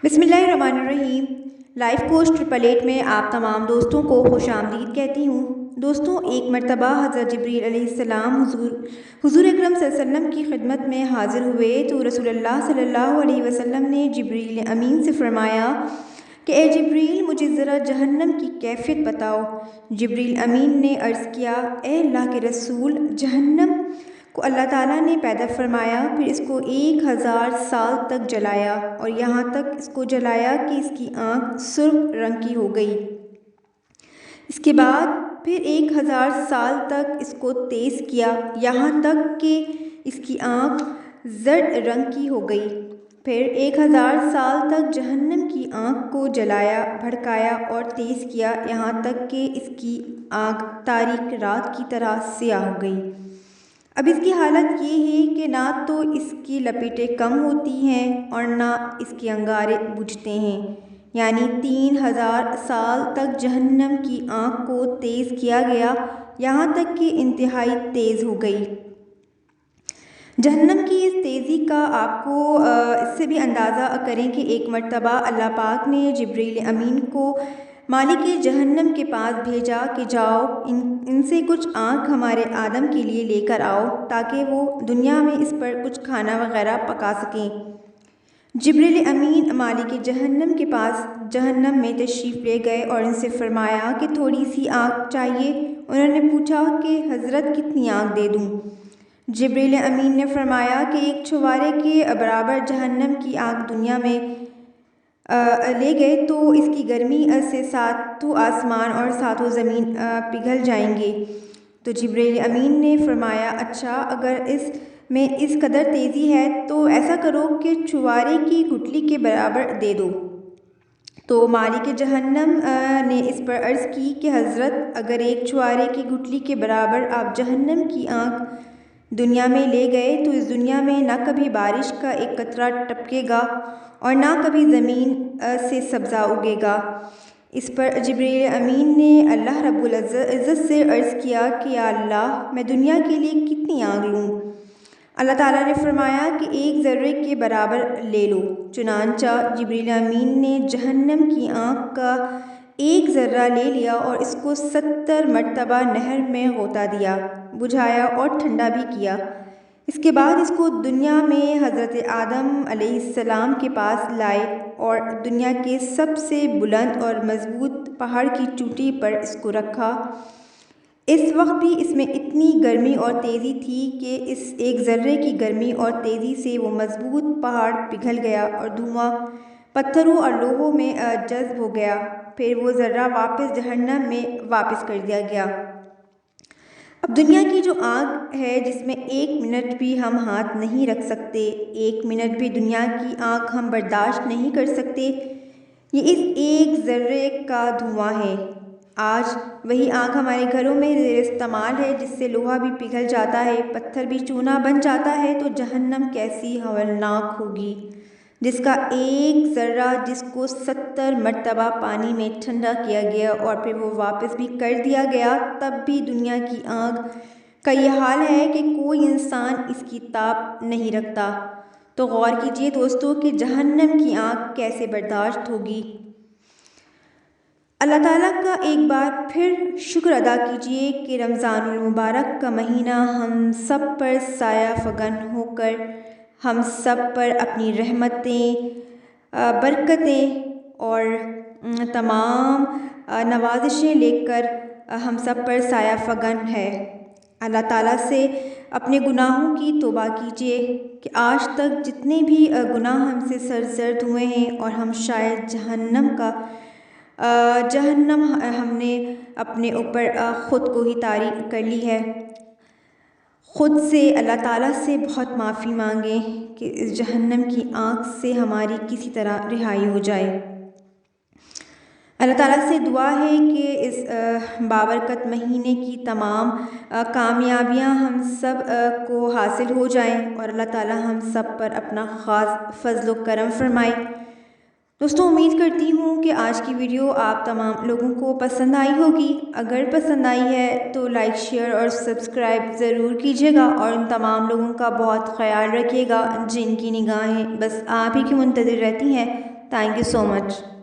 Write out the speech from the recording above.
बिस्मिल्लाहिर्रहमानिर्रहीम। Life coach 888 में आप तमाम दोस्तों को खुश आमदीद कहती हूँ। दोस्तों, एक मरतबा हज़रत जिब्रील अलैहिस्सलाम हुज़ूर अकरम सल्लल्लाहु अलैहि वसल्लम की खिदमत में हाज़िर हुए तो रसूलुल्लाह सल्लल्लाहु अलैहि वसल्लम ने जिब्रील अमीन से फ़रमाया कि ए जिब्रील, मुझे ज़रा जहन्नम की कैफ़ियत बताओ। जिब्रील अमीन ने अर्ज़ किया, ए अल्लाह के रसूल, जहन्नम को अल्लाह ताला ने पैदा फरमाया, फिर इसको 1000 साल तक जलाया और यहाँ तक इसको जलाया कि इसकी आँख सुर्ख रंग की हो गई। इसके बाद फिर 1000 साल तक इसको तेज़ किया, यहाँ तक कि इसकी आँख जर्द रंग की हो गई। फिर 1000 साल तक जहन्नम की आँख को जलाया, भड़काया और तेज़ किया, यहाँ तक कि इसकी आँख तारीक रात की तरह स्याह हो गई। अब इसकी हालत ये है कि ना तो इसकी लपेटें कम होती हैं और ना इसके अंगारे बुझते हैं। यानी 3000 साल तक जहन्नम की आँख को तेज़ किया गया, यहाँ तक कि इंतहाई तेज़ हो गई। जहन्नम की इस तेज़ी का आपको इससे भी अंदाज़ा करें कि एक मरतबा अल्लाह पाक ने जिब्रील अमीन को मालिक जहन्नम के पास भेजा कि जाओ इनसे कुछ आँख हमारे आदम के लिए लेकर आओ ताकि वो दुनिया में इस पर कुछ खाना वगैरह पका सकें। जिब्रील अमीन मालिक जहन्नम के पास जहन्नम में तशरीफ़ ले गए और इनसे फ़रमाया कि थोड़ी सी आँख चाहिए। उन्होंने पूछा कि हज़रत, कितनी आँख दे दूँ? जिब्रील अमीन ने फरमाया कि एक छुहारे के बराबर जहन्नम की आग दुनिया में ले गए तो इसकी गर्मी से सातों आसमान और सातों ज़मीन पिघल जाएंगे। तो जिब्रील अमीन ने फरमाया, अच्छा, अगर इस में इस कदर तेज़ी है तो ऐसा करो कि छुहारे की गुठली के बराबर दे दो। तो मालिक जहन्नम ने इस पर अर्ज़ की कि हज़रत, अगर एक छुहारे की गुठली के बराबर आप जहन्नम की आग दुनिया में ले गए तो इस दुनिया में ना कभी बारिश का एक कतरा टपकेगा और ना कभी ज़मीन से सब्ज़ा उगेगा। इस पर जिब्रील अमीन ने अल्लाह रब्बुल इज़्ज़त से अर्ज़ किया कि या अल्लाह, मैं दुनिया के लिए कितनी आग लूँ? अल्लाह ताला ने फरमाया कि एक ज़र्रे के बराबर ले लो। चुनांचा जिब्रील अमीन ने जहन्नम की आँख का एक ज़र्रा ले लिया और इसको 70 मरतबा नहर में गोता दिया, बुझाया और ठंडा भी किया। इसके बाद इसको दुनिया में हज़रत आदम अलैहिस्सलाम के पास लाए और दुनिया के सबसे बुलंद और मज़बूत पहाड़ की चोटी पर इसको रखा। इस वक्त भी इसमें इतनी गर्मी और तेज़ी थी कि इस एक ज़र्रे की गर्मी और तेज़ी से वो मज़बूत पहाड़ पिघल गया और धुआं पत्थरों और लोहों में जज्ब हो गया। फिर वो ज़र्रा वापस जहन्नम में वापस कर दिया गया। अब दुनिया की जो आग है जिसमें 1 मिनट भी हम हाथ नहीं रख सकते, 1 मिनट भी दुनिया की आग हम बर्दाश्त नहीं कर सकते, ये इस एक ज़र्रे का धुआं है। आज वही आग हमारे घरों में इस्तेमाल है जिससे लोहा भी पिघल जाता है, पत्थर भी चूना बन जाता है। तो जहन्नम कैसी हवलनाक होगी जिसका एक ज़र्रा, जिसको 70 मरतबा पानी में ठंडा किया गया और फिर वो वापस भी कर दिया गया, तब भी दुनिया की आग का ये हाल है कि कोई इंसान इसकी ताप नहीं रखता। तो गौर कीजिए दोस्तों कि जहन्नम की आग कैसे बर्दाश्त होगी। अल्लाह ताला का एक बार फिर शुक्र अदा कीजिए कि रमज़ानुल मुबारक का महीना हम सब पर साया फगन होकर हम सब पर अपनी रहमतें, बरकतें और तमाम नवाज़िशें लेकर हम सब पर साया फगन है। अल्लाह ताला से अपने गुनाहों की तौबा कीजिए कि आज तक जितने भी गुनाह हमसे सरजद हुए हैं और हम शायद जहन्नम हमने अपने ऊपर ख़ुद को ही तारी कर ली है। ख़ुद से अल्लाह ताला से बहुत माफ़ी मांगें कि इस जहन्नम की आग से हमारी किसी तरह रिहाई हो जाए। अल्लाह ताला से दुआ है कि इस बाबरकत महीने की तमाम कामयाबियाँ हम सब को हासिल हो जाएं और अल्लाह ताला हम सब पर अपना ख़ास फ़ज़्ल व करम फ़रमाए। दोस्तों, उम्मीद करती हूँ कि आज की वीडियो आप तमाम लोगों को पसंद आई होगी। अगर पसंद आई है तो लाइक, शेयर और सब्सक्राइब ज़रूर कीजिएगा और उन तमाम लोगों का बहुत ख्याल रखिएगा जिनकी निगाहें बस आप ही की मुंतज़िर रहती हैं। Thank you so much.